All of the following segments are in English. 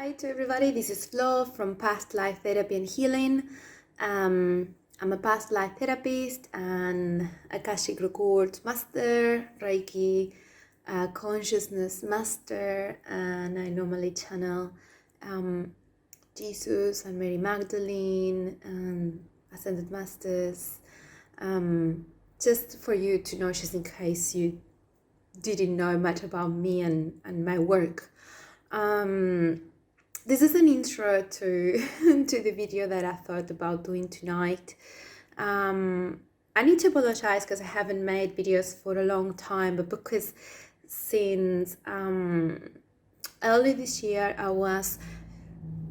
Hi to everybody, this is Flo from Past Life Therapy and Healing. I'm a past life therapist and Akashic Records master, Reiki consciousness master, and I normally channel Jesus and Mary Magdalene and Ascended Masters. Just for you to know, just in case you didn't know much about me and my work. This is an intro to to the video that I thought about doing tonight. I need to apologize because I haven't made videos for a long time, but because since early this year I was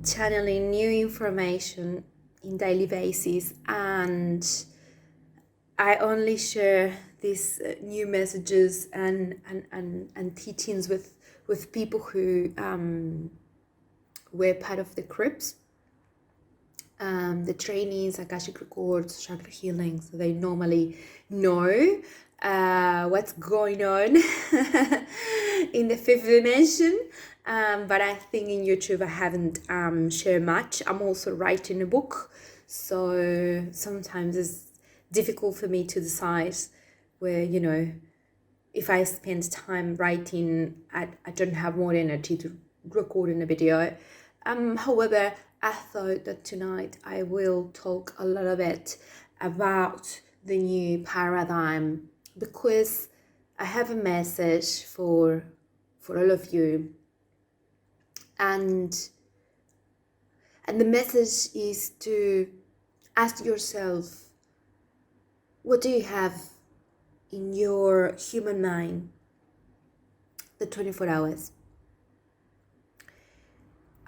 channeling new information in daily basis, and I only share these new messages and teachings with people who were part of the Eclipses, the trainees, Akashic Records, chakra healing, so they normally know what's going on in the fifth dimension. But I think in YouTube I haven't shared much. I'm also writing a book, so sometimes it's difficult for me to decide where, if I spend time writing, I don't have more energy to record in a video. However, I thought that tonight I will talk a little bit about the new paradigm, because I have a message for all of you, and the message is to ask yourself, what do you have in your human mind the 24 hours?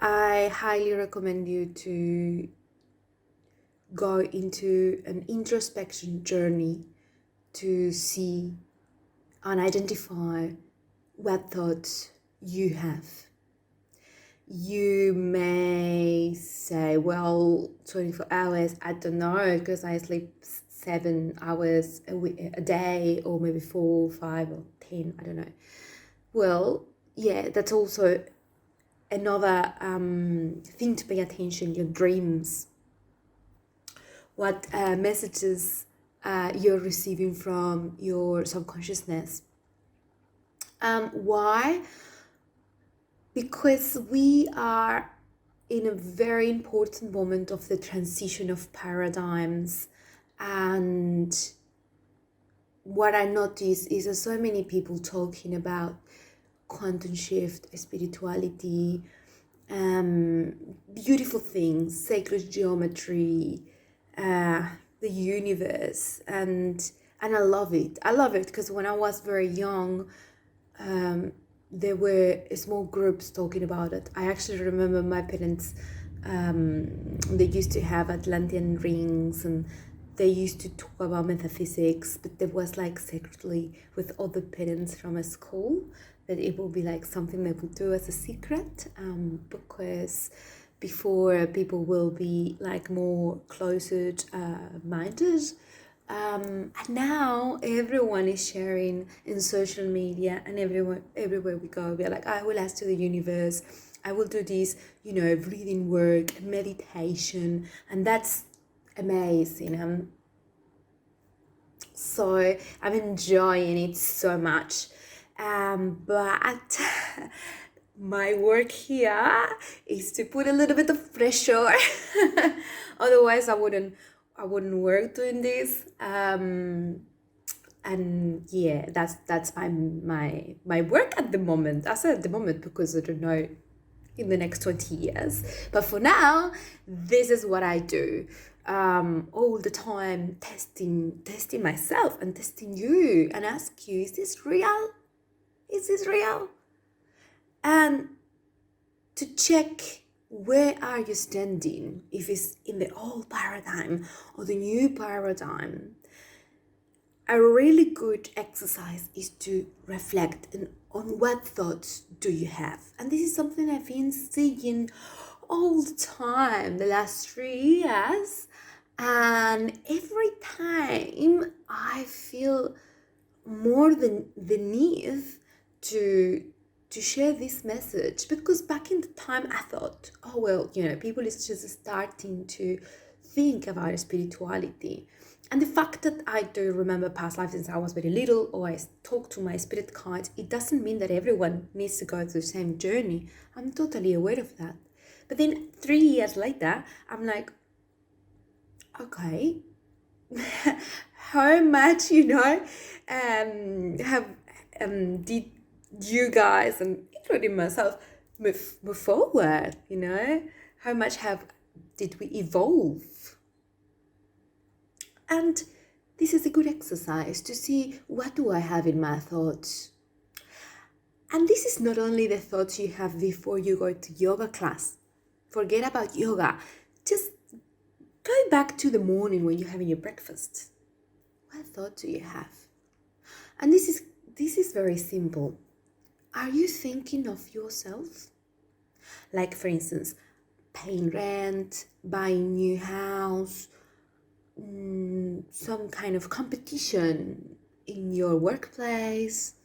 I highly recommend you to go into an introspection journey to see and identify what thoughts you have. You may say, well, 24 hours, I don't know, because I sleep 7 hours a day, or maybe 4, 5, or 10, I don't know. Well, yeah, that's also another thing to pay attention, your dreams, what messages you're receiving from your subconsciousness. Why? Because we are in a very important moment of the transition of paradigms, and what I notice is that so many people talking about quantum shift, spirituality, beautiful things, sacred geometry, the universe, and I love it. I love it because when I was very young, there were small groups talking about it. I actually remember my parents, they used to have Atlantean rings, and they used to talk about metaphysics, but there was like secretly with other parents from a school that it will be like something they will do as a secret, because before people will be like more closet minded. And now everyone is sharing in social media, and everywhere we go, we're like, I will ask to the universe, I will do this, breathing work, meditation, and that's amazing. So I'm enjoying it so much. But my work here is to put a little bit of pressure. Otherwise I wouldn't work doing this. And yeah, that's my work at the moment. I said at the moment because I don't know in the next 20 years, but for now this is what I do, all the time, testing myself and testing you, and ask you, is this real? And to check where are you standing, if it's in the old paradigm or the new paradigm. A really good exercise is to reflect on what thoughts do you have. And this is something I've been seeing all the time the last 3 years. And every time I feel more than the need to share this message, because back in the time I thought, oh well, people is just starting to think about spirituality. And the fact that I do remember past lives since I was very little, or I talk to my spirit guides, it doesn't mean that everyone needs to go through the same journey. I'm totally aware of that. But then 3 years later, I'm like, okay, how much, have did you guys, and including myself, move forward? How much did we evolve? And this is a good exercise to see, what do I have in my thoughts? And this is not only the thoughts you have before you go to yoga class. Forget about yoga. Just go back to the morning when you're having your breakfast. What thought do you have? And this is very simple. Are you thinking of yourself? Like, for instance, paying rent, buying new house, some kind of competition in your workplace,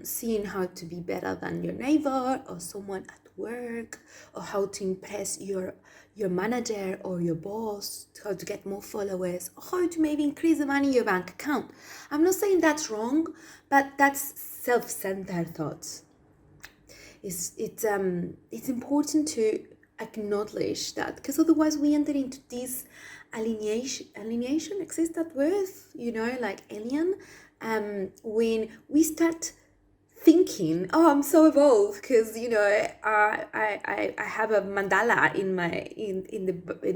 seeing how to be better than your neighbor or someone at work, or how to impress your manager or your boss, how to get more followers, or how to maybe increase the money in your bank account. I'm not saying that's wrong, but that's self-centered thoughts. It's important to acknowledge that, because otherwise we enter into this alienation exists that word, like alien, when we start thinking, oh, I'm so evolved because I have a mandala in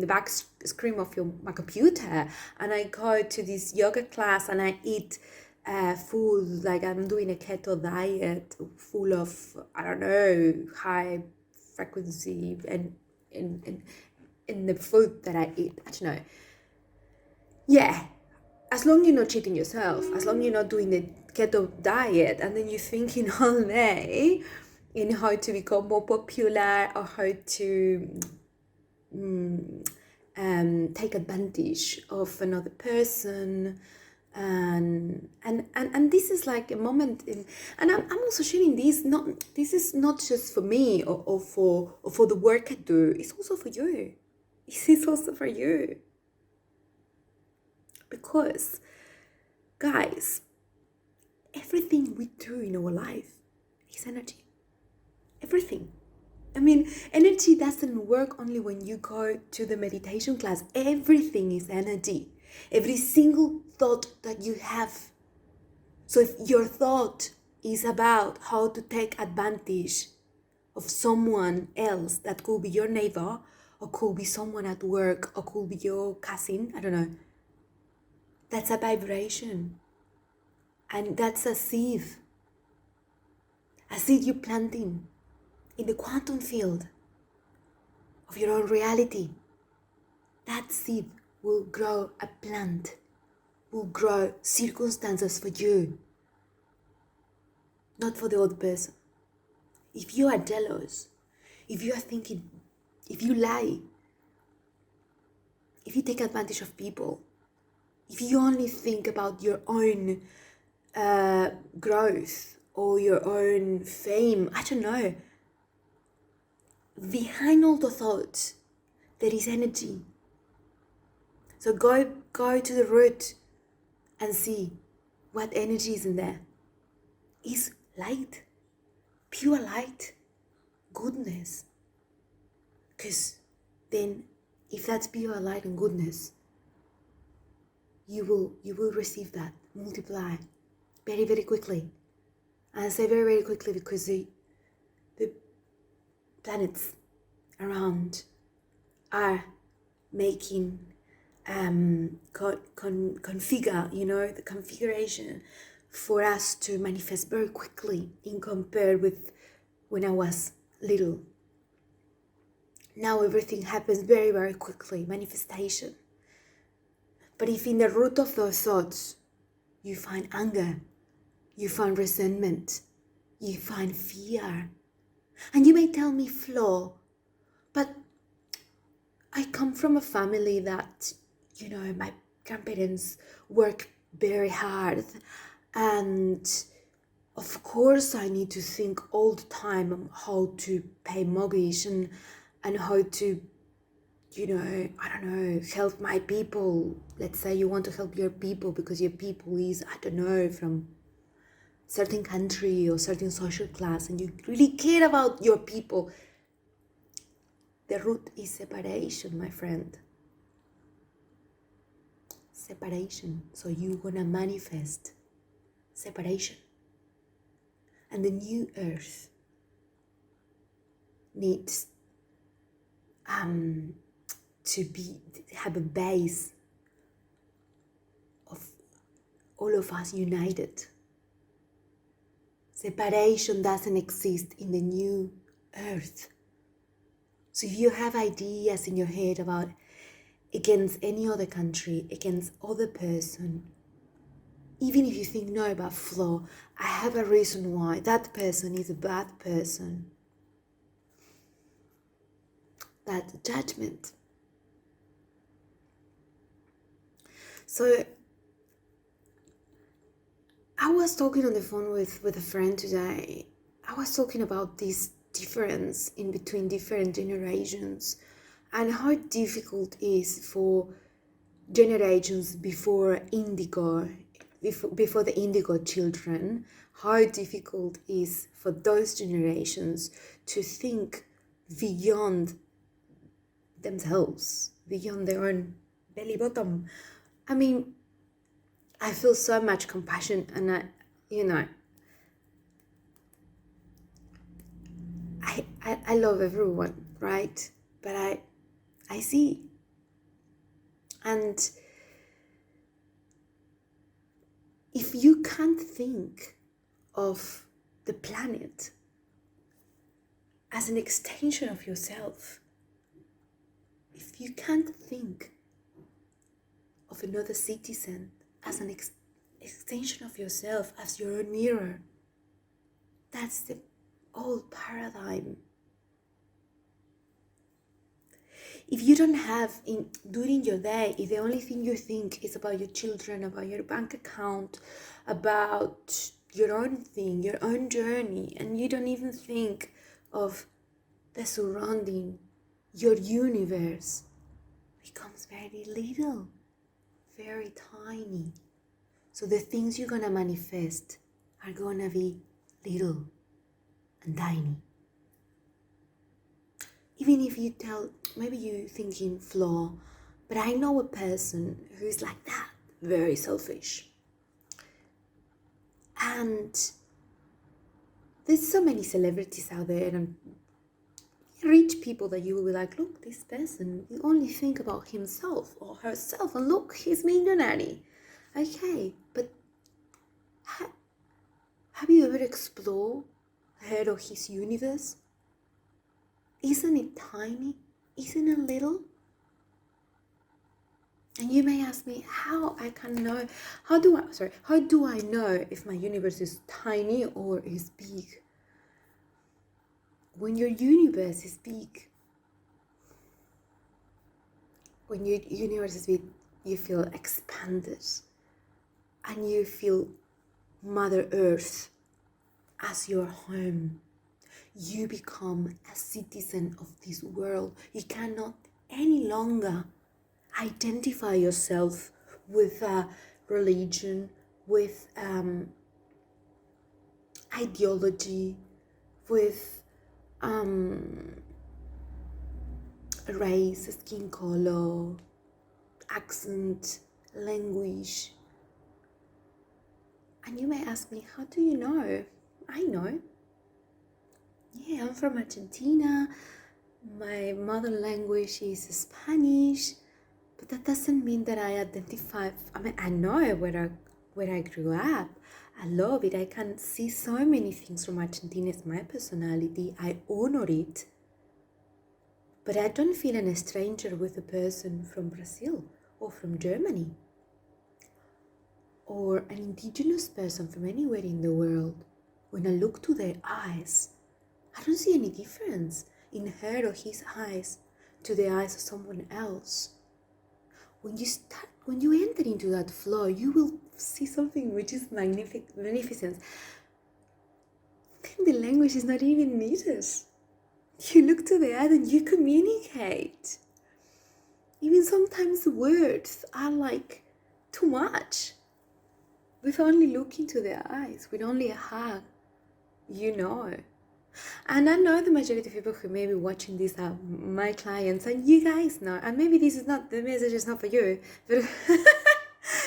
the back screen of my computer, and I go to this yoga class and I eat food, like I'm doing a keto diet full of, I don't know, high frequency and in the food that I eat. I don't know. Yeah, as long as you're not cheating yourself, as long as you're not doing the keto diet, and then you're thinking all day in how to become more popular, or how to take advantage of another person, and this is like a moment in, and I'm also sharing this. This is not just for me or for the work I do. It's also for you. This is also for you. Because, guys, everything we do in our life is energy. Everything. I mean, energy doesn't work only when you go to the meditation class. Everything is energy. Every single thought that you have. So if your thought is about how to take advantage of someone else, that could be your neighbor, or could be someone at work, or could be your cousin, I don't know. That's a vibration. And that's a seed you're planting in the quantum field of your own reality. That seed will grow a plant, will grow circumstances for you, not for the other person. If you are jealous, if you are thinking, if you lie, if you take advantage of people, if you only think about your own growth or your own fame, I don't know, behind all the thoughts, there is energy. So go to the root and see what energy is in there. It's light, pure light, goodness. Because then, if that's pure light and goodness, you will receive that, multiply very, very quickly. And I say very, very quickly because the planets around are making configure, the configuration for us to manifest very quickly in compared with when I was little. Now everything happens very, very quickly, manifestation. But if in the root of those thoughts you find anger, you find resentment, you find fear, and you may tell me, Flo, but I come from a family that, my grandparents work very hard, and Of course, I need to think all the time on how to pay mortgage and how to, I don't know, help my people. Let's say you want to help your people because your people is, I don't know, from certain country or certain social class, and you really care about your people. The root is separation, my friend. Separation. So you're gonna manifest separation. And the new earth needs to have a base of all of us united. Separation doesn't exist in the new earth. So if you have ideas in your head about against any other country, against other person, even if you think no about flaw, I have a reason why that person is a bad person. That's judgment. So I was talking on the phone with a friend today. I was talking about this difference in between different generations and how difficult it is for generations before the indigo children, how difficult it is for those generations to think beyond themselves, beyond their own belly bottom. I mean, I feel so much compassion, and I love everyone, right? But I see, and if you can't think of the planet as an extension of yourself, if you can't think of another citizen as an extension of yourself, as your own mirror, that's the old paradigm. If you don't have during your day, if the only thing you think is about your children, about your bank account, about your own thing, your own journey, and you don't even think of the surrounding, your universe becomes very little, very tiny. So the things you're gonna manifest are gonna be little and tiny. Even if you maybe you're thinking flaw, but I know a person who's like that, very selfish. And there's so many celebrities out there and rich people that you will be like, look, this person will only think about himself or herself, and look, he's millionaire. Okay, but have you ever explored her or his universe? Isn't it tiny? Isn't it little? And you may ask me how I can know, how do I know if my universe is tiny or is big? When your universe is big, when your universe is big, you feel expanded and you feel Mother Earth as your home. You become a citizen of this world. You cannot any longer identify yourself with a religion, with ideology, with race, skin color, accent, language. And you may ask me, how do you know? I know. Yeah, I'm from Argentina. My mother language is Spanish, but that doesn't mean that I identify. I mean, I know where I grew up. I love it. I can see so many things from Argentina as my personality. I honor it. But I don't feel a stranger with a person from Brazil or from Germany or an indigenous person from anywhere in the world. When I look to their eyes, I don't see any difference in her or his eyes to the eyes of someone else. When you enter into that flow, you will see something which is magnificent. then the language is not even needed. You look to the other and you communicate. Even sometimes words are like too much. With only looking to their eyes, with only a hug, you know. And I know the majority of people who may be watching this are my clients, and you guys know. And maybe this is not, the message is not for you, but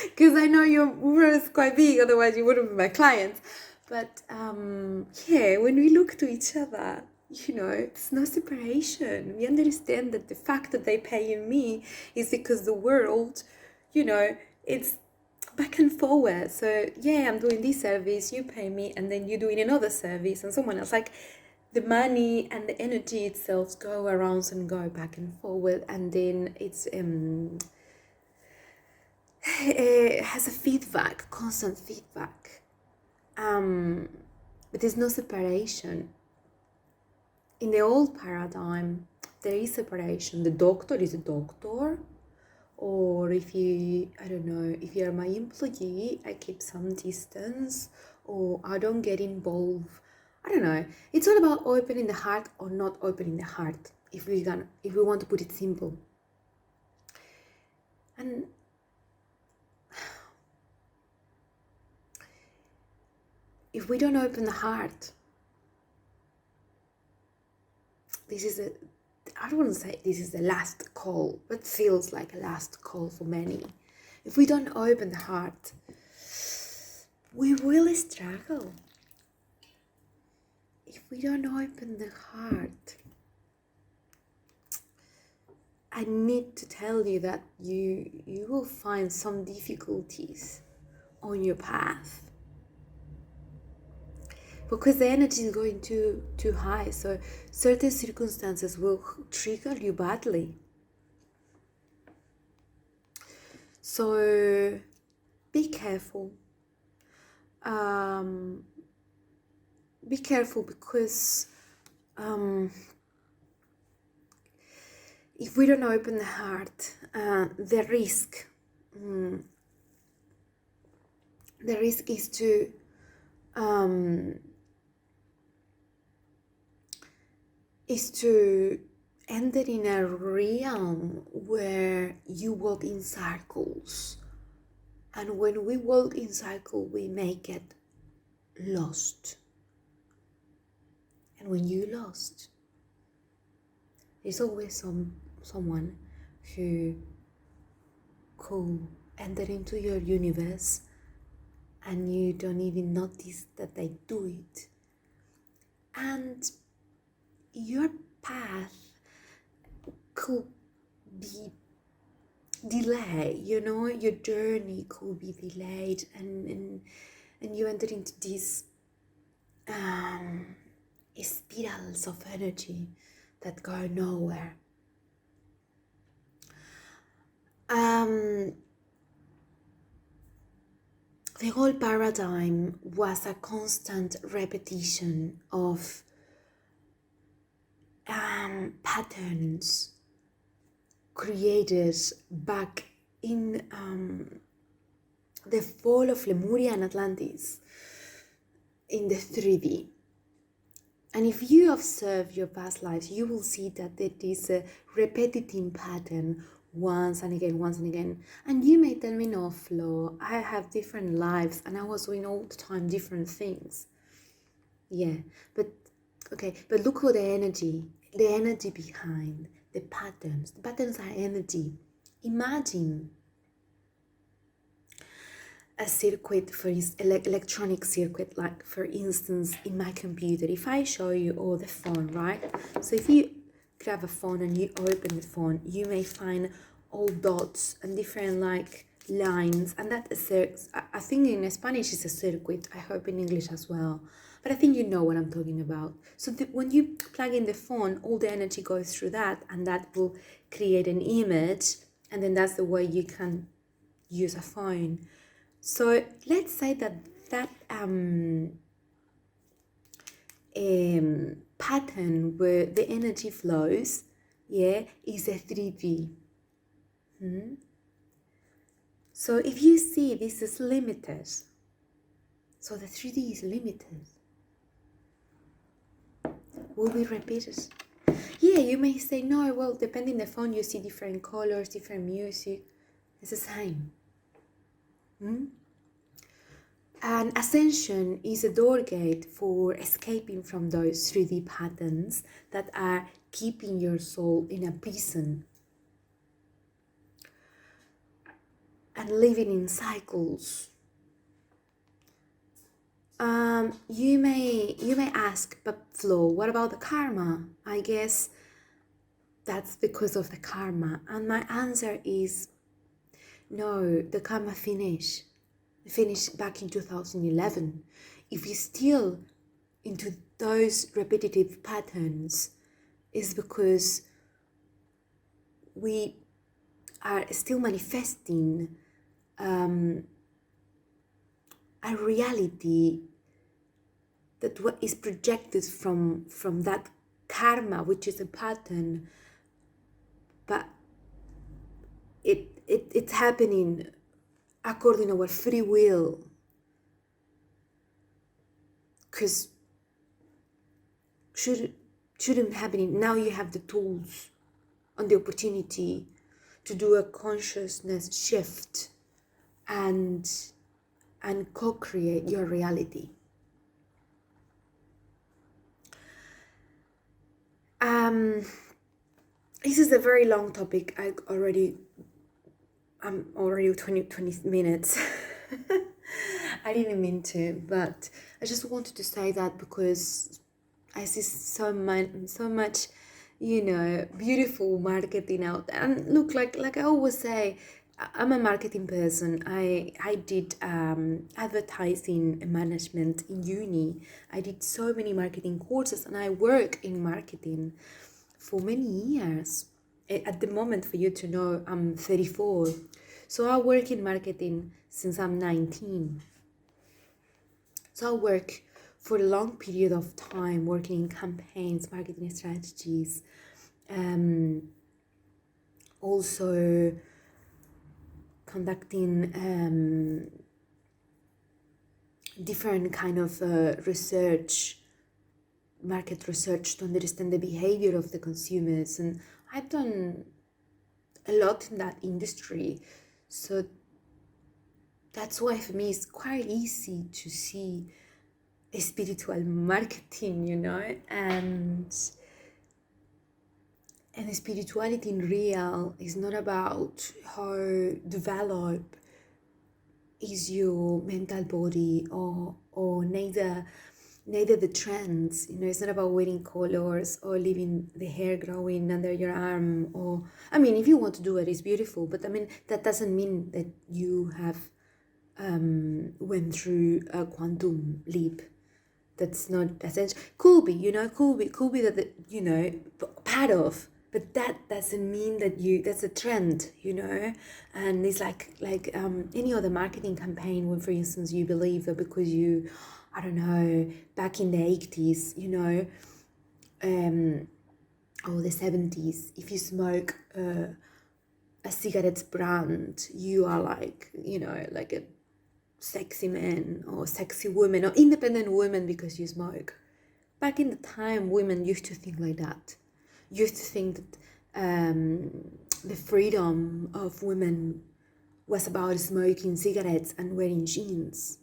because I know your world is quite big, otherwise you wouldn't be my clients. But yeah, when we look to each other, you know, there's no separation. We understand that the fact that they pay me is because the world, you know, it's back and forward. So yeah, I'm doing this service, you pay me, and then you're doing another service and someone else. Like the money and the energy itself go around and go back and forward, and then it's it has a feedback, constant feedback. But there's no separation. In the old paradigm, there is separation. The doctor is a doctor, or if you, I don't know, if you're my employee, I keep some distance, or I don't get involved. I don't know. It's all about opening the heart or not opening the heart, if we want to put it simple. And if we don't open the heart, I don't want to say this is the last call, but feels like a last call for many. If we don't open the heart, we will struggle. If we don't open the heart, I need to tell you that you will find some difficulties on your path, because the energy is going too high. So certain circumstances will trigger you badly. So be careful. Be careful, because if we don't open the heart, the risk is to enter in a realm where you walk in circles, and when we walk in circles, we may get lost. And when you lost, there's always someone who could enter into your universe and you don't even notice that they do it. And your path could be delayed, you know, your journey could be delayed, and you enter into these spirals of energy that go nowhere. The whole paradigm was a constant repetition of patterns created back in the fall of Lemuria and Atlantis in the 3D. And if you observe your past lives, you will see that there is a repetitive pattern once and again. And you may tell me, no, Flo, I have different lives and I was doing all the time different things. Yeah, but okay, but look at the energy behind the patterns. The patterns are energy. Imagine a circuit, for electronic circuit, like for instance in my computer. If I show you all the phone, right? So if you grab a phone and you open the phone, you may find all dots and different like lines, and that is I think in Spanish it's a circuit. I hope in English as well, but I think you know what I'm talking about. So when you plug in the phone, all the energy goes through that, and that will create an image, and then that's the way you can use a phone. So let's say that pattern where the energy flows, yeah, is a 3D. So if you see this is limited, so the 3D is limited. will be repeated. Yeah, you may say, no, well, depending the phone, you see different colors, different music. It's the same. An ascension is a door gate for escaping from those 3D patterns that are keeping your soul in a prison and living in cycles. You may ask, but Flo, what about the karma? I guess that's because of the karma. And my answer is no, the karma finished back in 2011. If you're still into those repetitive patterns, is because we are still manifesting a reality that what is projected from that karma, which is a pattern, but it's happening according to our free will, because shouldn't happening. Now you have the tools and the opportunity to do a consciousness shift and co-create your reality. This is a very long topic. I'm already 20 minutes. I didn't mean to, but I just wanted to say that because I see so much, beautiful marketing out there. And look, like I always say, I'm a marketing person. I did advertising management in uni. I did so many marketing courses, and I work in marketing for many years. At the moment, for you to know, I'm 34. So I work in marketing since I'm 19. So I work for a long period of time working in campaigns, marketing strategies, also conducting different kind of research, market research to understand the behavior of the consumers. And I've done a lot in that industry. So that's why for me it's quite easy to see a spiritual marketing, and spirituality in real is not about how developed is your mental body or neither the trends. It's not about wearing colors or leaving the hair growing under your arm, or if you want to do it, it's beautiful, but that doesn't mean that you have went through a quantum leap. That's not essential. Could be that part of, but that doesn't mean that that's a trend, and it's like any other marketing campaign when, for instance, you believe that because you, I don't know, back in the 80s, or the 70s, if you smoke a cigarette brand, you are like a sexy man or sexy woman or independent woman because you smoke. Back in the time, women used to think like that. Used to think that the freedom of women was about smoking cigarettes and wearing jeans.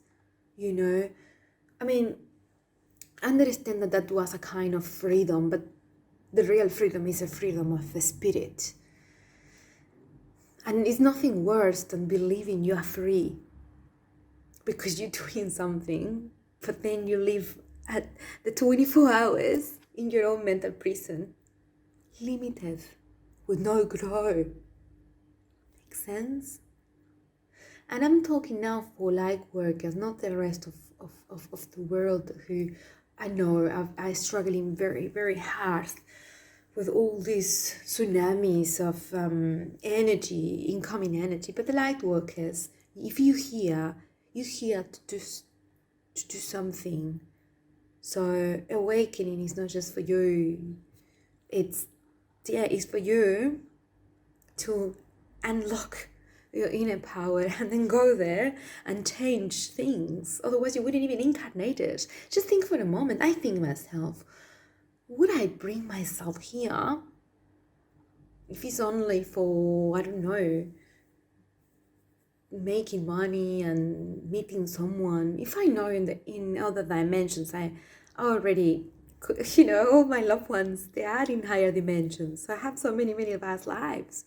Understand that was a kind of freedom, but the real freedom is a freedom of the spirit. And it's nothing worse than believing you are free because you're doing something, but then you live at the 24 hours in your own mental prison, limited, with no growth. Make sense? And I'm talking now for light workers, not the rest of the world, who I know are struggling very, very hard with all these tsunamis of incoming energy. But the light workers, if you're here to do something. So awakening is not just for you. It's for you to unlock your inner power and then go there and change things. Otherwise, you wouldn't even incarnate it. Just think for a moment. I think myself, would I bring myself here if it's only for, I don't know, making money and meeting someone? If I know in other dimensions, I already, all my loved ones, they are in higher dimensions. I have so many past lives.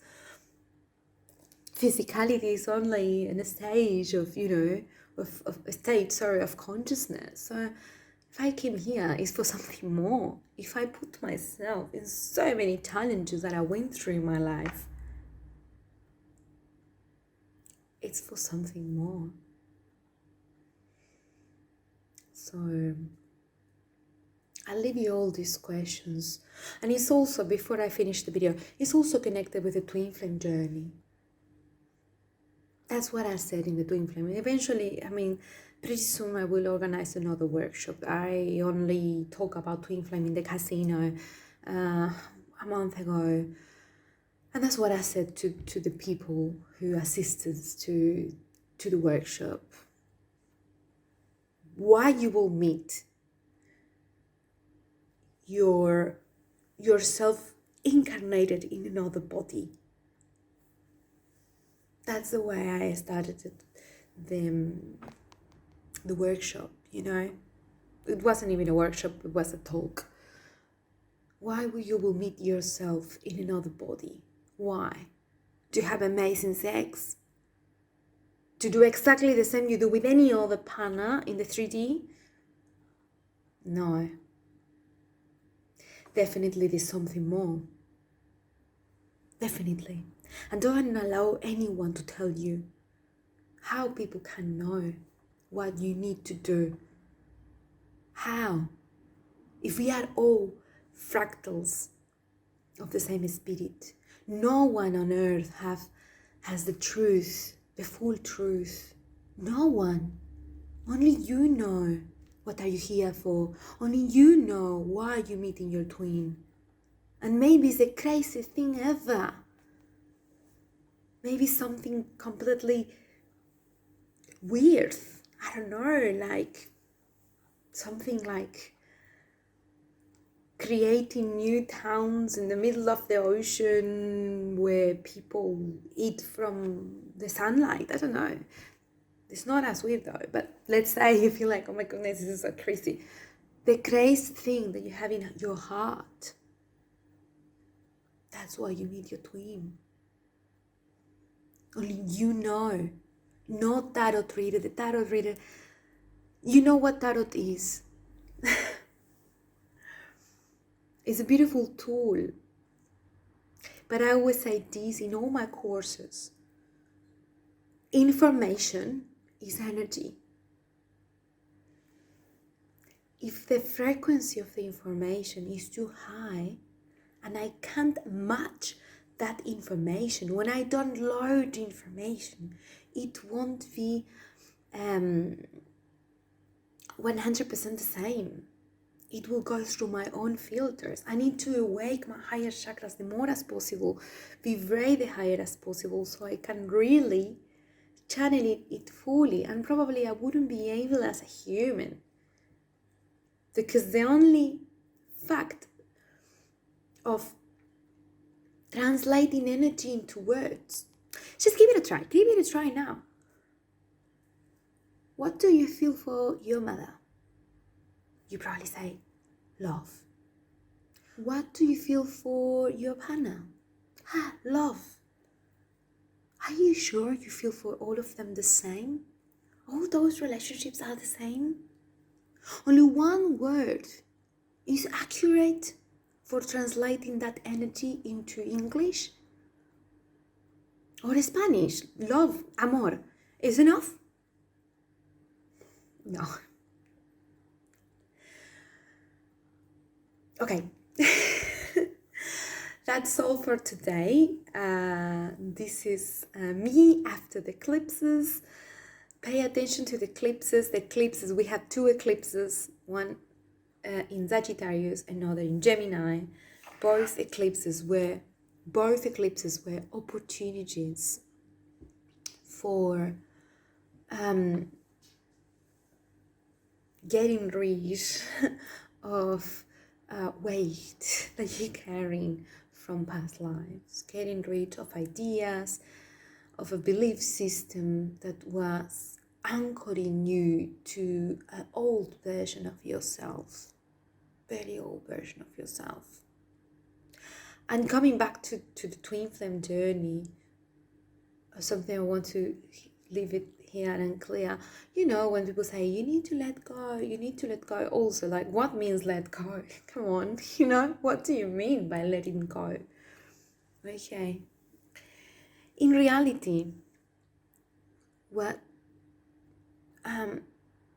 Physicality is only in a stage of, of a state, of consciousness. So if I came here, it's for something more. If I put myself in so many challenges that I went through in my life, it's for something more. So I'll leave you all these questions. And it's also, before I finish the video, it's also connected with the twin flame journey. That's what I said in the twin flame. Eventually, pretty soon I will organize another workshop. I only talk about twin flame in the casino a month ago. And that's what I said to the people who assisted to the workshop. Why you will meet yourself incarnated in another body. That's the way I started the workshop, It wasn't even a workshop, it was a talk. Why you will meet yourself in another body? Why? To have amazing sex? To do exactly the same you do with any other partner in the 3D? No. Definitely there's something more. Definitely. And don't allow anyone to tell you how people can know what you need to do. How? If we are all fractals of the same spirit, no one on earth has the truth, the full truth. No one. Only you know what are you here for. Only you know why you're meeting your twin. And maybe it's the craziest thing ever. Maybe something completely weird. I don't know, like something like creating new towns in the middle of the ocean where people eat from the sunlight. I don't know. It's not as weird though, but let's say you feel like, oh my goodness, this is so crazy. The crazy thing that you have in your heart, that's why you meet your twin. Only you know, not tarot reader. The tarot reader, you know what tarot is. It's a beautiful tool. But I always say this in all my courses. Information is energy. If the frequency of the information is too high and I can't match that information, when I download the information, it won't be 100% the same. It will go through my own filters. I need to awake my higher chakras the more as possible, vibrate the higher as possible, so I can really channel it fully. And probably I wouldn't be able as a human, because the only fact of translating energy into words, just give it a try. Give it a try now. What do you feel for your mother? You probably say, love. What do you feel for your partner? Love. Are you sure you feel for all of them the same? All those relationships are the same? Only one word is accurate for translating that energy into English or Spanish. Love, amor, is enough? No. Okay. That's all for today. This is me after the eclipses. Pay attention to the eclipses. The eclipses, we had 2 eclipses, one in Sagittarius, another in Gemini. Both eclipses were opportunities for getting rid of weight that you're carrying from past lives, getting rid of ideas, of a belief system that was anchoring you to an old version of yourself, very old version of yourself. And coming back to the twin flame journey, something I want to leave it here and clear. You know, when people say you need to let go, you need to let go, also, like, what means let go? Come on, you know, what do you mean by letting go? Okay. In reality, what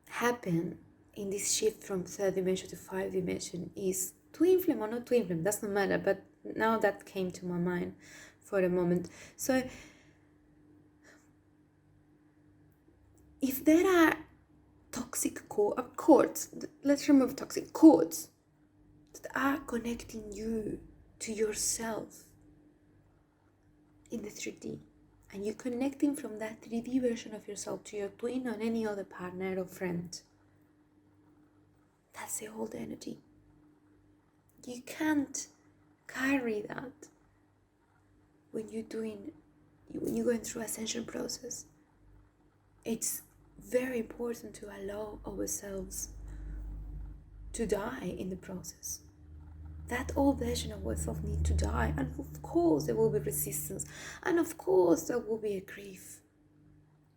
happened in this shift from third dimension to five dimension is twin flame or not twin flame, doesn't matter, but now that came to my mind for a moment. So if there are toxic cords, let's remove toxic cords that are connecting you to yourself in the 3D, and you're connecting from that 3D version of yourself to your twin or any other partner or friend, that's the old energy. You can't carry that when you're going through ascension process. It's very important to allow ourselves to die in the process. That old version of ourselves needs to die, and of course there will be resistance, and of course there will be a grief.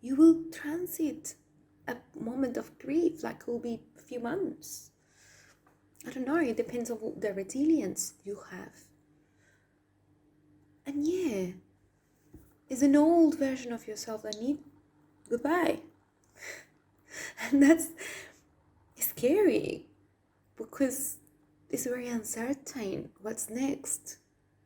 You will transit a moment of grief, like it will be a few months. I don't know, it depends on the resilience you have. And yeah, it's an old version of yourself that needs goodbye. And that's scary because it's very uncertain what's next.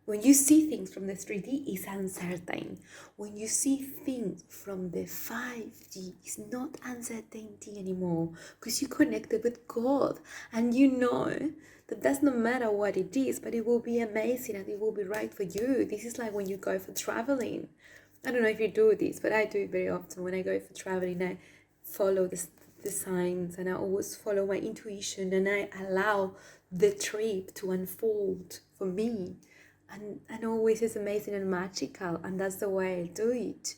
When you see things from the 3D, it's uncertain. When you see things from the 5D, it's not uncertainty anymore because you connected with God and you know that does not matter what it is, but it will be amazing and it will be right for you. This is like when you go for traveling. I don't know if you do this, but I do it very often. When I go for traveling, I follow the signs and I always follow my intuition and I allow the trip to unfold for me. And always is amazing and magical, and that's the way I do it.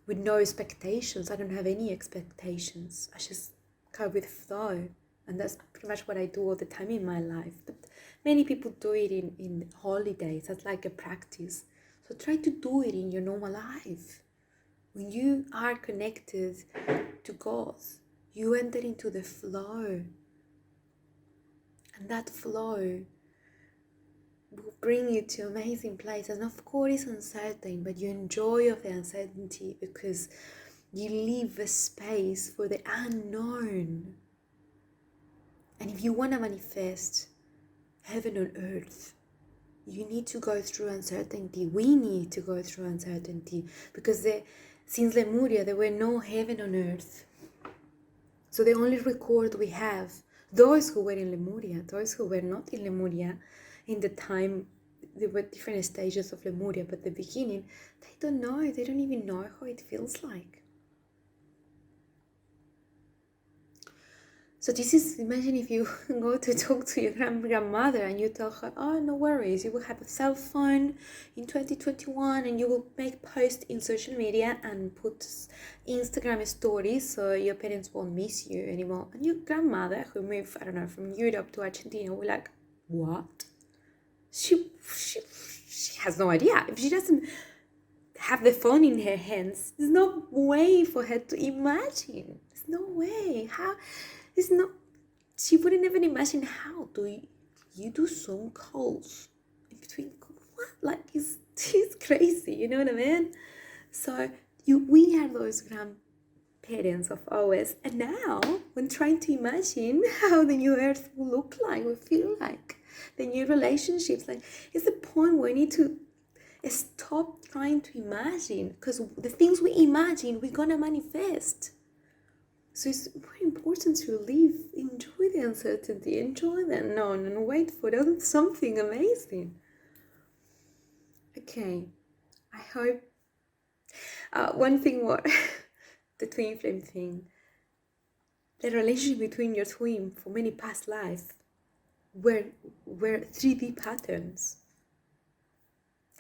With no expectations. I don't have any expectations. I just go with flow. And that's pretty much what I do all the time in my life. But many people do it in holidays. That's like a practice. So try to do it in your normal life. When you are connected to God, you enter into the flow. And that flow will bring you to amazing places. And of course it's uncertain, but you enjoy of the uncertainty because you leave a space for the unknown. And if you want to manifest heaven on earth, you need to go through uncertainty. We need to go through uncertainty because since Lemuria there were no heaven on earth. So the only record we have, those who were in Lemuria, those who were not in Lemuria, in the time, there were different stages of Lemuria, but the beginning, they don't know, they don't even know how it feels like. So this is, imagine if you go to talk to your grandmother and you tell her, oh, no worries, you will have a cell phone in 2021 and you will make posts in social media and put Instagram stories so your parents won't miss you anymore. And your grandmother who moved, I don't know, from Europe to Argentina will be like, what? She has no idea. If she doesn't have the phone in her hands, there's no way for her to imagine. There's no way. How? It's not. She wouldn't even imagine how do you do Zoom calls in between. What? Like it's crazy. You know what I mean? So we are those grandparents of ours, and now when trying to imagine how the new earth will look like, will feel like, the new relationships, like it's the point where we need to stop trying to imagine, because the things we imagine we're gonna manifest. So it's very important to live, enjoy the uncertainty, enjoy the unknown, and wait for something amazing. Okay, I hope one thing more, the twin flame thing, the relationship between your twin for many past lives we're 3D patterns.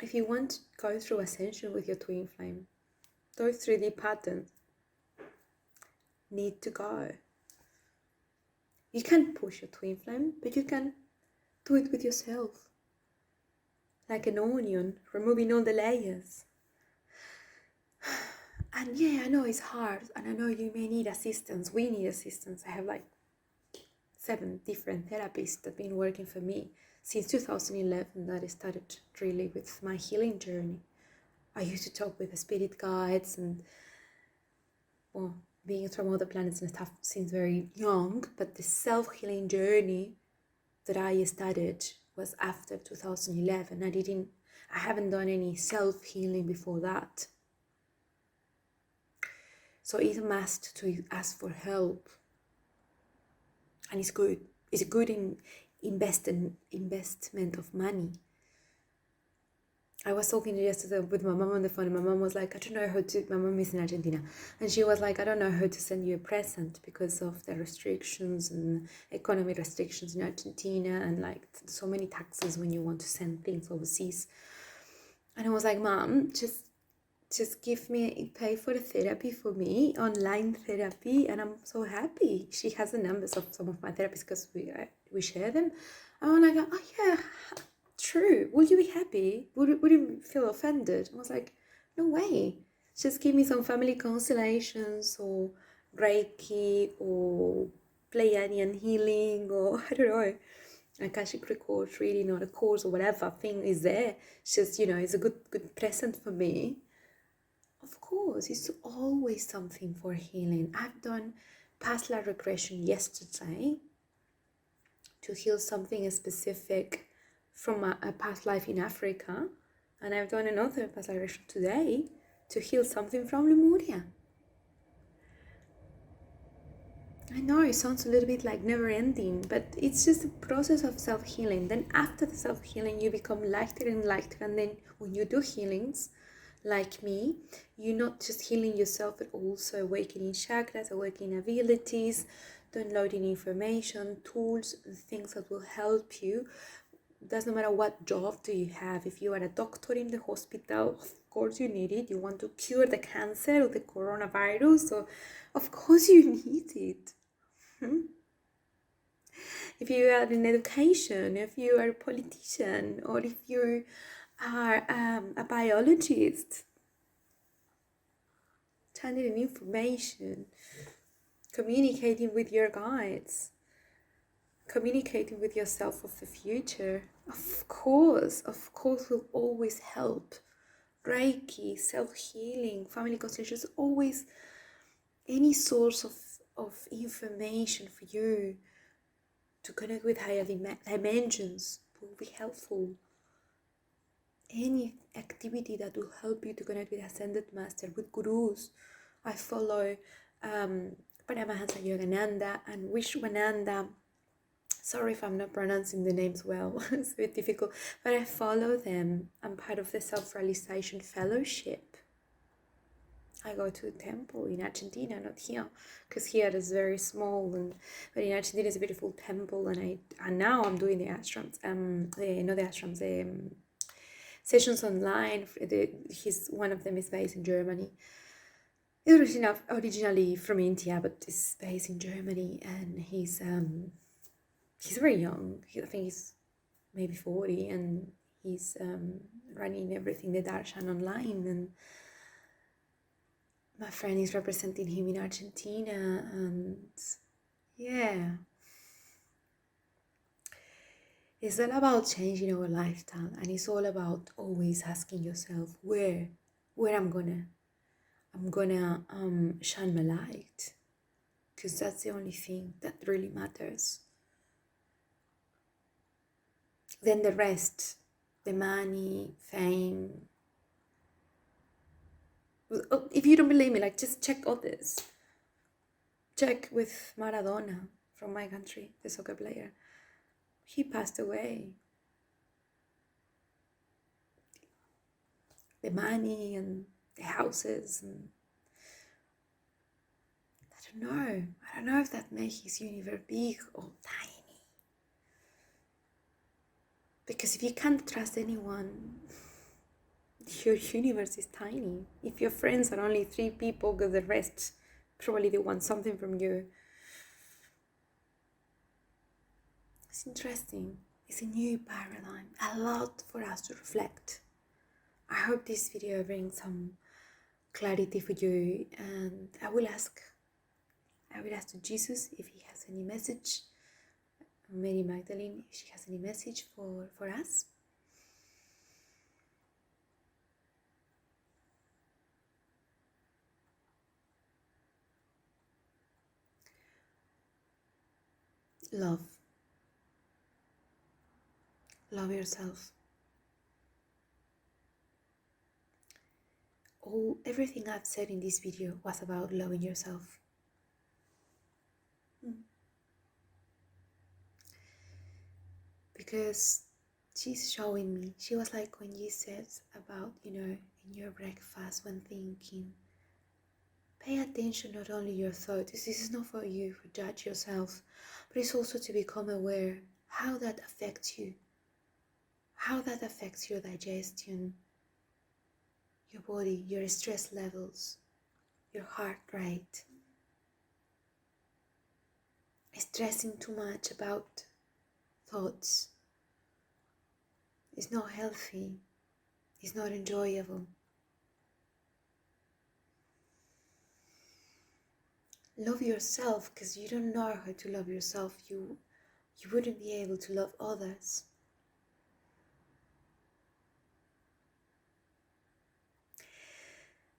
If you want to go through ascension with your twin flame, those 3D patterns need to go. You can't push your twin flame, but you can do it with yourself. Like an onion, removing all the layers. And yeah, I know it's hard, and I know you may need assistance. We need assistance. I have like 7 different therapists that have been working for me since 2011 that I started really with my healing journey. I used to talk with the spirit guides and being from other planets and stuff since very young, but the self-healing journey that I started was after 2011. I haven't done any self-healing before that. So it's a must to ask for help. And it's good. It's a good investment of money. I was talking yesterday with my mom on the phone, and my mom was like, I don't know how to, my mom is in Argentina, and she was like, I don't know how to send you a present because of the restrictions and economy restrictions in Argentina, and like so many taxes when you want to send things overseas. And I was like, Mom, just pay for the therapy for me, online therapy, and I'm so happy. She has the numbers of some of my therapists because we share them. And I'm like, oh yeah, true. Will you be happy? Would you feel offended? I was like, no way. Just give me some family constellations or Reiki or Pleiadian healing or I don't know, Akashic record reading or a course or whatever thing is there. It's just, it's a good present for me. Of course, it's always something for healing. I've done past life regression yesterday to heal something specific from a past life in Africa, and I've done another past life regression today to heal something from Lemuria. I know it sounds a little bit like never ending, but it's just a process of self-healing. Then after the self-healing, you become lighter and lighter, and then when you do healings, like me, you're not just healing yourself, but also awakening chakras, awakening abilities, downloading information, tools, and things that will help you. Doesn't matter what job do you have. If you are a doctor in the hospital, of course you need it. You want to cure the cancer or the coronavirus, so of course you need it. If you are in education, if you are a politician, or if you are a biologist, channeling information, communicating with your guides, communicating with yourself of the future, of course will always help. Reiki, self-healing, family constellations, always any source of information for you to connect with higher dimensions will be helpful. Any activity that will help you to connect with Ascended Master, with gurus. I follow Paramahansa Yogananda and Vishwananda. Sorry if I'm not pronouncing the names well, it's a bit difficult, but I follow them. I'm part of the Self-Realization Fellowship. I go to the temple in Argentina, not here, because here it is very small, but in Argentina it's a beautiful temple, and now I'm doing the ashrams, sessions online. One of them is based in Germany. Originally from India, but is based in Germany, and he's very young. I think he's maybe 40, and he's running everything, the darshan online, and my friend is representing him in Argentina, and yeah, it's all about changing our lifestyle, and it's all about always asking yourself where I'm gonna shine my light, because that's the only thing that really matters. Then the rest, the money, fame. If you don't believe me, like, just check others. Check with Maradona from my country, the soccer player. He passed away. The money and the houses, and I don't know if that made his universe big or tiny. Because if you can't trust anyone, your universe is tiny. If your friends are only 3 people, because the rest probably they want something from you. It's interesting. It's a new paradigm. A lot for us to reflect. I hope this video brings some clarity for you, and I will ask to Jesus if he has any message, Mary Magdalene if she has any message for us. Love yourself. Everything I've said in this video was about loving yourself. Because she's showing me, she was like when you said about, in your breakfast when thinking, pay attention not only your thoughts. This is not for you to judge yourself, but it's also to become aware how that affects you, how that affects your digestion, your body, your stress levels, your heart rate. Stressing too much about thoughts is not healthy, it's not enjoyable. Love yourself, because you don't know how to love yourself. You wouldn't be able to love others.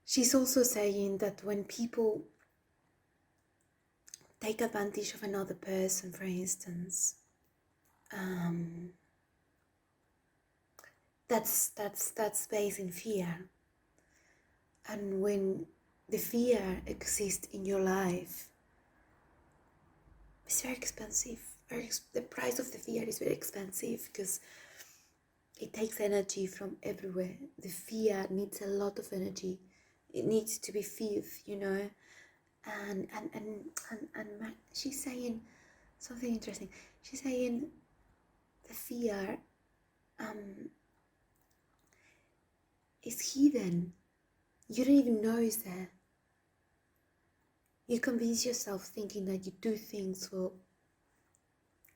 She's also saying that when people take advantage of another person, for instance, that's based in fear. And when the fear exists in your life, it's very expensive. The price of the fear is very expensive because it takes energy from everywhere. The fear needs a lot of energy. It needs to be filled, And she's saying something interesting. She's saying the fear is hidden. You don't even know it's there. You convince yourself thinking that you do things for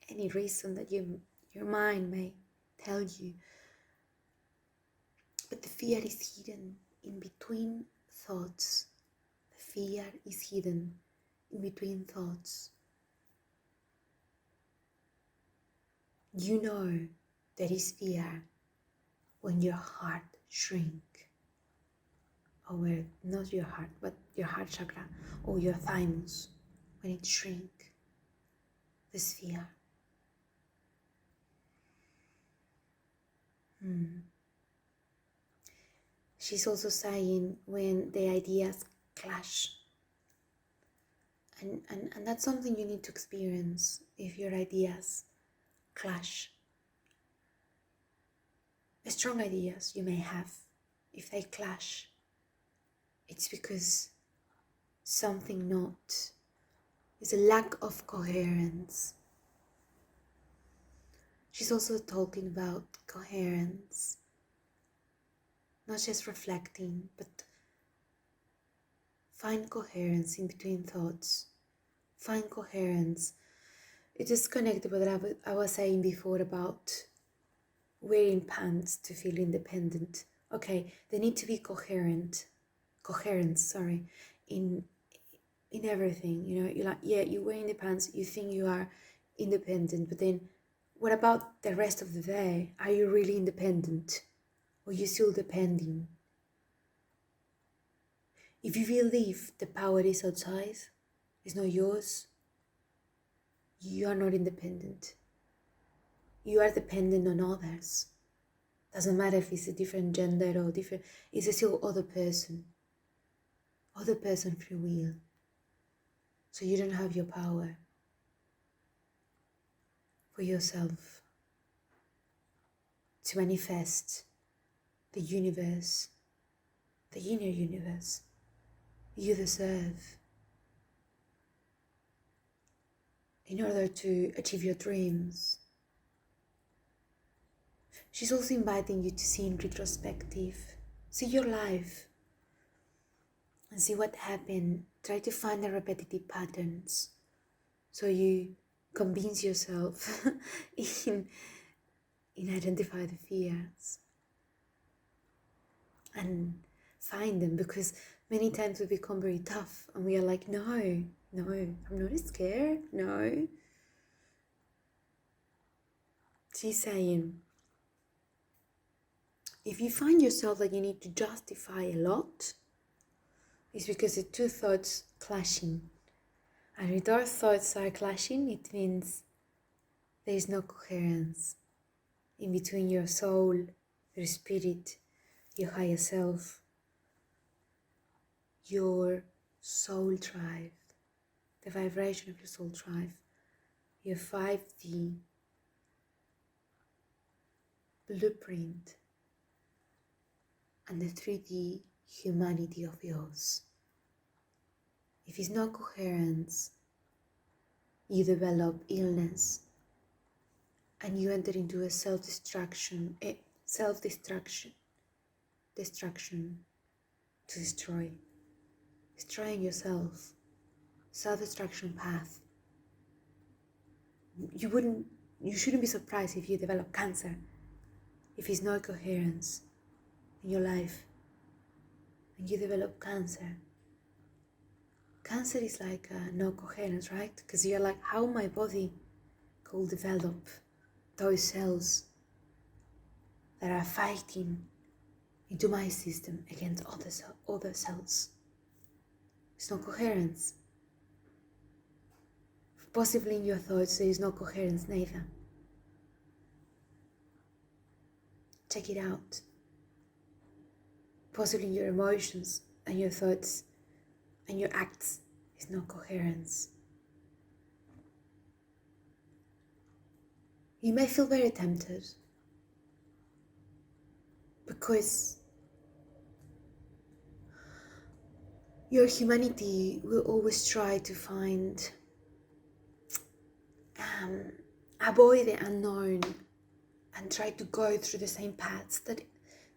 any reason that your mind may tell you. But the fear is hidden in between thoughts. The fear is hidden in between thoughts. You know there is fear when your heart shrinks. Or not your heart, but your heart chakra or your thymus, when it shrinks, this fear. She's also saying when the ideas clash. And that's something you need to experience if your ideas clash. Strong ideas you may have, if they clash, it's because something not. There's a lack of coherence. She's also talking about coherence. Not just reflecting, but find coherence in between thoughts. Find coherence. It is connected with what I was saying before about wearing pants to feel independent. Okay, they need to be coherence, in everything. You're like, yeah, you're wearing the pants, you think you are independent, but then what about the rest of the day? Are you really independent? Or are you still depending? If you believe the power is outside, it's not yours, you are not independent. You are dependent on others. Doesn't matter if it's a different gender or different, it's still other person free will. So you don't have your power for yourself to manifest the universe, the inner universe you deserve in order to achieve your dreams. she's also inviting you to see in retrospective. See your life and see what happened. Try to find the repetitive patterns so you convince yourself in identify the fears and find them, because many times we become very tough and we are like, no, I'm not scared, no. She's saying, if you find yourself that you need to justify a lot, it's because the two thoughts clashing. And if our thoughts are clashing, it means there is no coherence in between your soul, your spirit, your higher self, your soul drive, the vibration of your soul drive, your 5D blueprint, and the 3D humanity of yours. If it's no coherence, you develop illness and you enter into a destruction to destroying yourself, self-destruction path. You shouldn't be surprised if you develop cancer, if it's no coherence in your life and you develop cancer. Cancer is like no coherence, right? Because you're like, how my body could develop those cells that are fighting into my system against other cells. It's no coherence. Possibly in your thoughts there is no coherence neither. Check it out. Possibly in your emotions and your thoughts and your acts is no coherence. You may feel very tempted because your humanity will always try to find, avoid the unknown and try to go through the same paths that it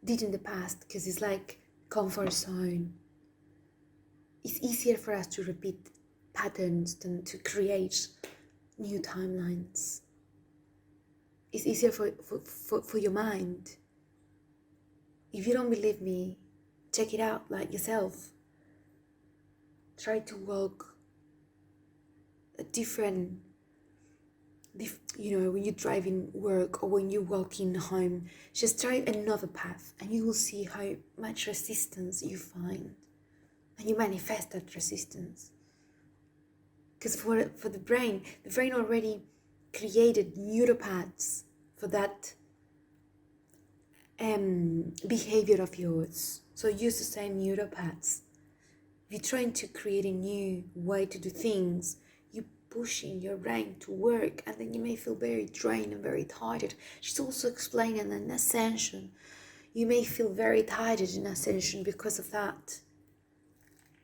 did in the past, because it's like comfort zone. It's easier for us to repeat patterns than to create new timelines. It's easier for your mind. If you don't believe me, check it out like yourself. Try to walk a different, when you're driving work or when you're walking home, just try another path and you will see how much resistance you find. And you manifest that resistance. Because for the brain already created neuropaths for that behavior of yours. So use the same neuropaths. If you're trying to create a new way to do things, you're pushing your brain to work, and then you may feel very drained and very tired. She's also explaining an ascension. You may feel very tired in ascension because of that.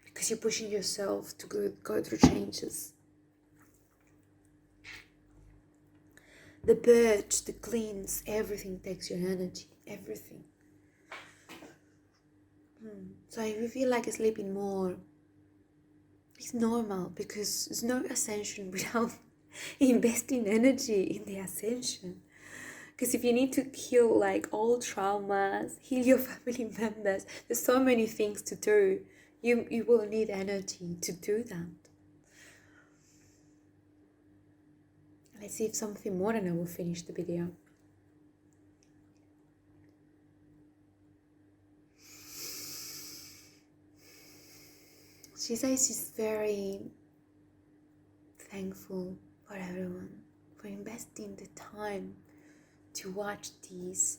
Because you're pushing yourself to go through changes. The purge, the cleanse, everything takes your energy, everything. So if you feel like sleeping more, it's normal, because there's no ascension without investing energy in the ascension. Because if you need to heal like all traumas, heal your family members, there's so many things to do. You will need energy to do that. Let's see if something more and I will finish the video. She says she's very thankful for everyone, for investing the time to watch these,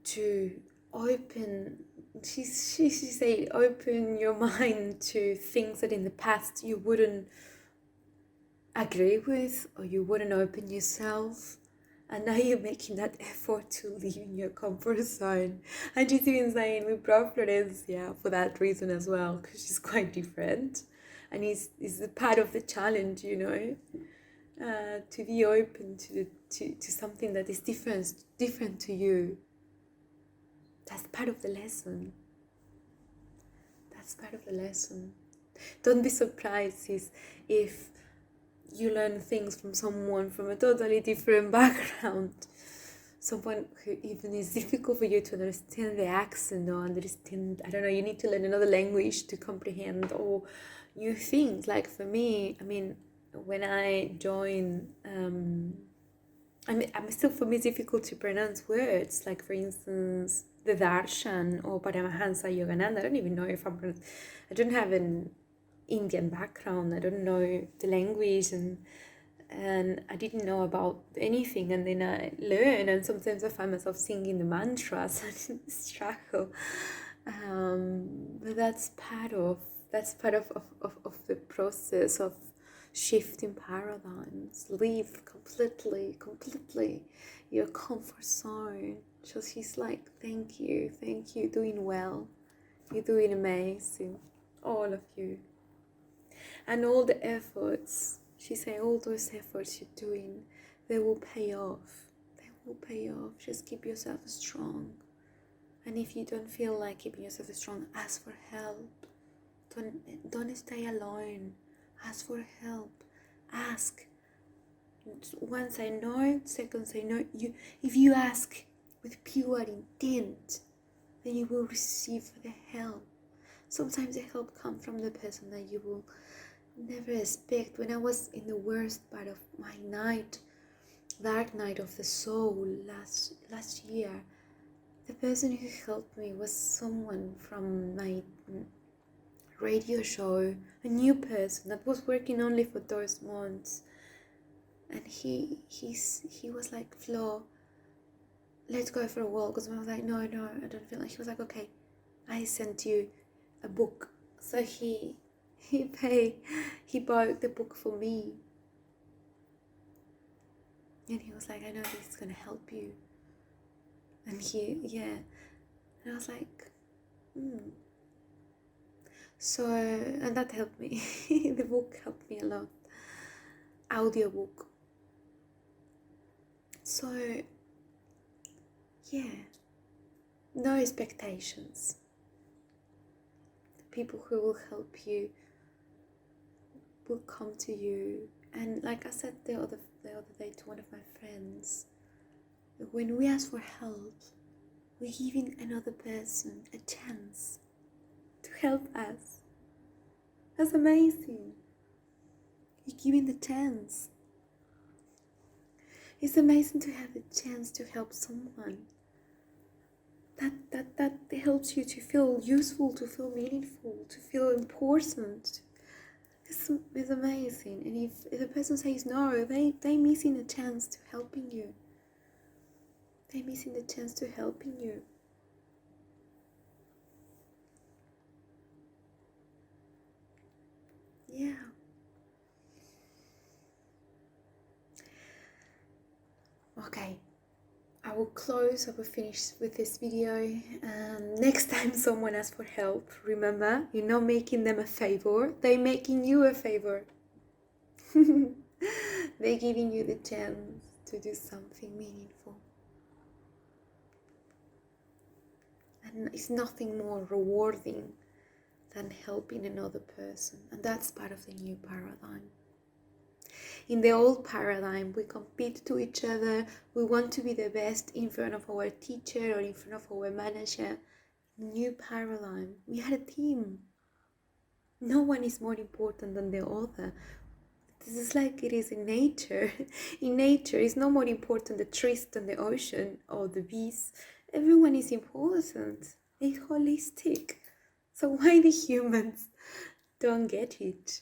to open, she said, open your mind to things that in the past you wouldn't agree with, or you wouldn't open yourself, and now you're making that effort to leave in your comfort zone. And she's even saying we brought Florencia for that reason as well, because she's quite different, and it's a part of the challenge, to be open to something that is different to you. That's part of the lesson. That's part of the lesson. Don't be surprised if you learn things from someone from a totally different background. Someone who even is difficult for you to understand the accent or understand, I don't know, you need to learn another language to comprehend or new things. Like for me, I mean, when I join, I'm still, for me, it's difficult to pronounce words. Like for instance, the Darshan or Paramahansa Yogananda. I don't even know if I don't have an Indian background. I don't know the language and I didn't know about anything, and then I learn, and sometimes I find myself singing the mantras and struggle. But that's part of the process of shifting paradigms. Leave completely your comfort zone. So she's like, thank you, doing well, you're doing amazing, all of you, and all the efforts. She said, all those efforts you're doing, they will pay off. They will pay off. Just keep yourself strong. And if you don't feel like keeping yourself strong, ask for help. Don't stay alone. Ask for help. Ask. One, say no. Second, say no. If you ask with pure intent, then you will receive the help. Sometimes the help comes from the person that you will never expect. When I was in the worst part of my dark night of the soul last year, the person who helped me was someone from my radio show, a new person that was working only for those months, and he was like, Flo, let's go for a walk. Because I was like, no, I don't feel like. He was like, okay, I sent you a book. So he bought the book for me, and he was like, I know this is gonna help you. And and I was like, So, and that helped me. The book helped me a lot. Audiobook. So, yeah, no expectations. The people who will help you will come to you. And like I said the other day to one of my friends, when we ask for help, we're giving another person a chance to help us. That's amazing. You're giving the chance. It's amazing to have the chance to help someone. That helps you to feel useful, to feel meaningful, to feel important. It's amazing. And if the person says no, they're missing a chance to helping you. They're missing the chance to helping you. Yeah. Okay. I will finish with this video. Next time someone asks for help, remember, you're not making them a favor, they're making you a favor. They're giving you the chance to do something meaningful. And it's nothing more rewarding than helping another person. And that's part of the new paradigm. In the old paradigm, we compete to each other. We want to be the best in front of our teacher or in front of our manager. New paradigm, we are a team. No one is more important than the other. This is like it is in nature. In nature, it's no more important the trees than the ocean or the bees. Everyone is important. It's holistic. So why the humans don't get it?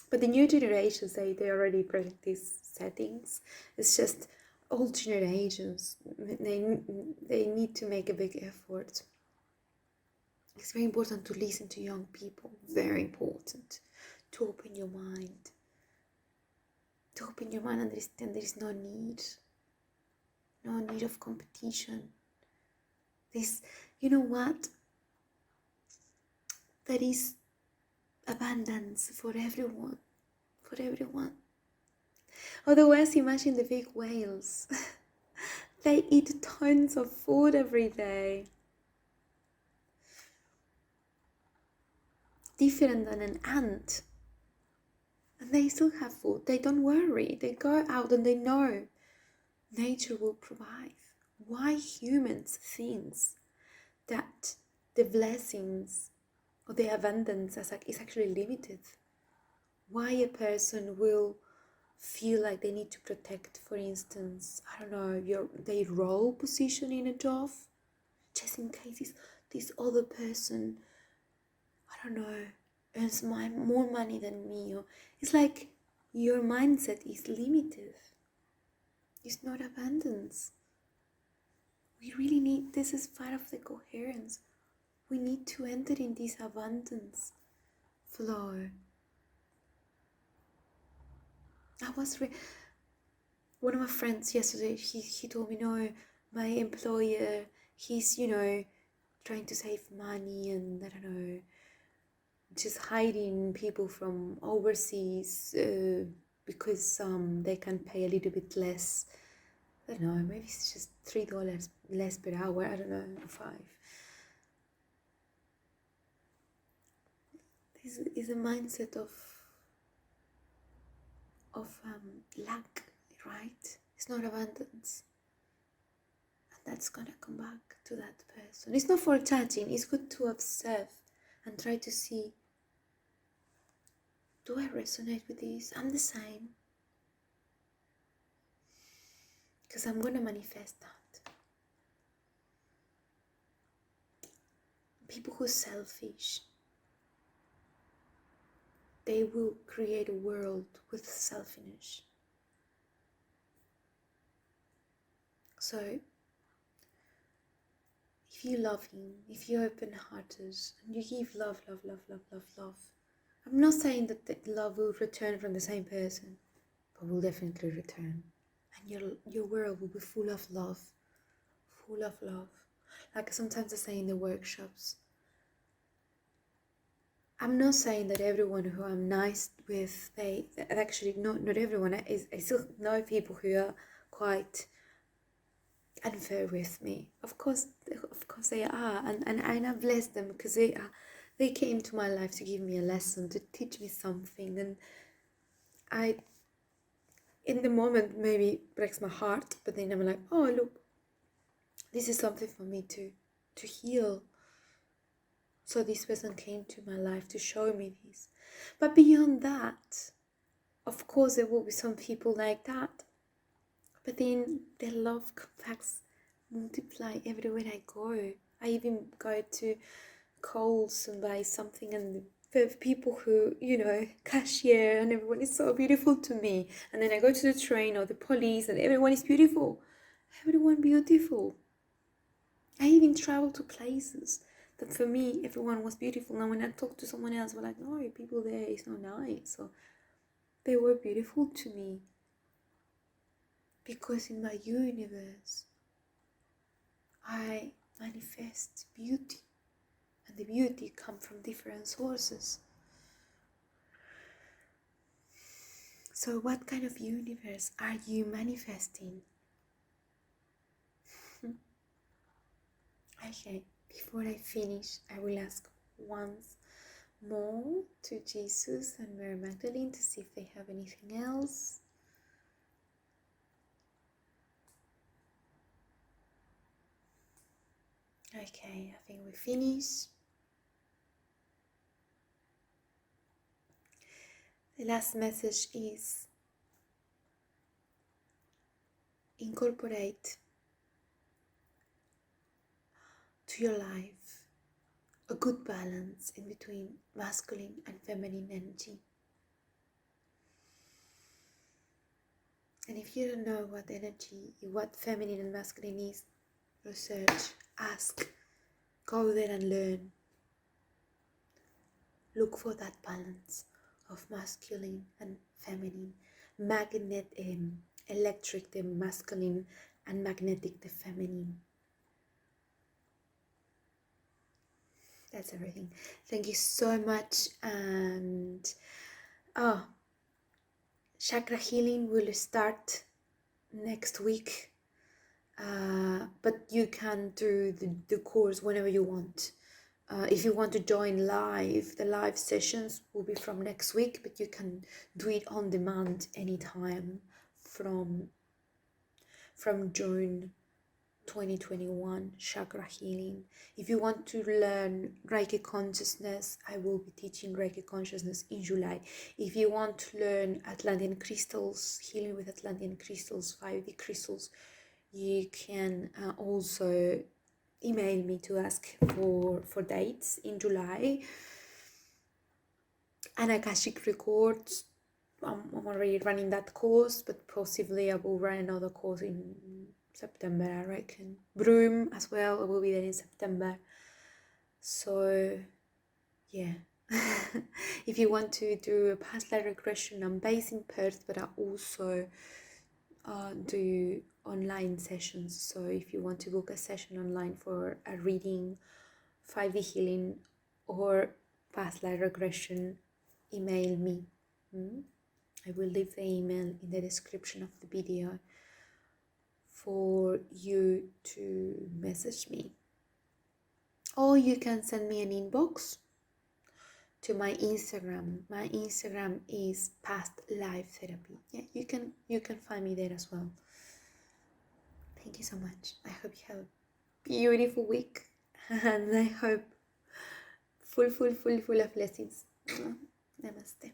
But the new generations, they already break these settings. It's just old generations. They need to make a big effort. It's very important to listen to young people. Very important. To open your mind. To open your mind and understand there is no need. No need of competition. You know what? There is abundance for everyone. Otherwise, imagine the big whales. They eat tons of food every day. Different than an ant. And they still have food. They don't worry. They go out and they know nature will provide. Why humans think that the blessings or the abundance is actually limited? Why a person will feel like they need to protect, for instance, I don't know, their role position in a job, just in case this other person, I don't know, earns more money than me. Or it's like your mindset is limited. It's not abundance. We really need, this is part of the coherence. We need to enter in this abundance flow. One of my friends yesterday, he told me, no, my employer, he's, trying to save money and I don't know, just hiding people from overseas because they can pay a little bit less. I don't know, maybe it's just $3 less per hour, I don't know, 5. This is a mindset of lack, right? It's not abundance. And that's gonna come back to that person. It's not for judging, it's good to observe and try to see, do I resonate with this? I'm the same. Because I'm gonna manifest that. People who are selfish, they will create a world with selfishness. So, if you're loving, if you're open-hearted, and you give love, I'm not saying that the love will return from the same person, but will definitely return. And your world will be full of love. Full of love. Like sometimes I say in the workshops, I'm not saying that everyone who I'm nice with, they actually not everyone. I still know people who are quite unfair with me. Of course they are, and I bless them because they came to my life to give me a lesson, to teach me something, and I, in the moment, maybe breaks my heart, but then I'm like, oh look, this is something for me to heal. So this person came to my life to show me this. But beyond that, of course there will be some people like that. But then their love compacts, multiply everywhere I go. I even go to Coles and buy something, and the people who, cashier, and everyone is so beautiful to me. And then I go to the train or the police and everyone is beautiful. Everyone beautiful. I even travel to places that for me everyone was beautiful. Now when I talk to someone else, we're like, no, people there is not nice. So they were beautiful to me. Because in my universe, I manifest beauty. And the beauty comes from different sources. So what kind of universe are you manifesting? Okay, before I finish, I will ask once more to Jesus and Mary Magdalene to see if they have anything else. Okay, I think we finished. The last message is incorporate to your life a good balance in between masculine and feminine energy. And if you don't know what feminine and masculine is, research, ask, go there and learn. Look for that balance of masculine and feminine, electric the masculine and magnetic the feminine. That's everything. Thank you so much, and Chakra healing will start next week, but you can do the course whenever you want. If you want to join live, the live sessions will be from next week, but you can do it on demand anytime from June 2021. Chakra healing. If you want to learn Reiki consciousness, I will be teaching Reiki consciousness in July. If you want to learn Atlantean crystals, healing with Atlantean crystals, 5D crystals, you can also email me to ask for dates in July. And Akashic Records, I'm already running that course, but possibly I will run another course in September, I reckon. Broom as well, I will be there in September. So yeah. If you want to do a past life regression, I'm based in Perth, but I also do online sessions. So if you want to book a session online for a reading, 5D healing, or past life regression, email me. I will leave the email in the description of the video for you to message me. Or you can send me an inbox to my Instagram. My Instagram is Past Life Therapy. Yeah, you can find me there as well. Thank you so much. I hope you have a beautiful week, and I hope full of blessings. Namaste.